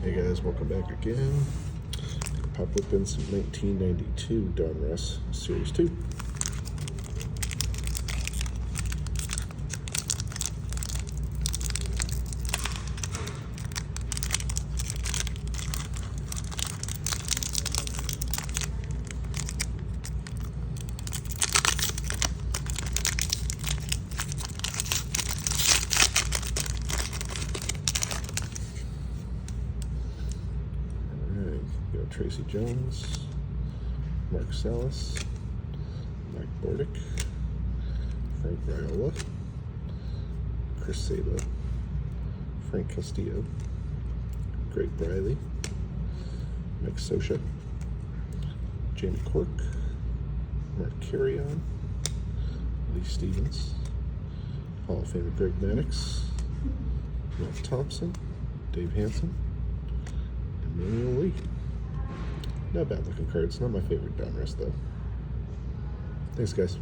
Hey guys, welcome back again. Pop open some 1992 Donruss Series 2. Tracy Jones, Mark Salas, Mike Bordick, Frank Viola, Chris Saba, Frank Castillo, Greg Briley, Mike Sosha, Jamie Cork, Mark Carrion, Lee Stevens, Hall of Famer Greg Mannix, Matt Thompson, Dave Hansen, and Manuel Lee. Not bad looking cards. Not my favorite Donruss though. Thanks guys.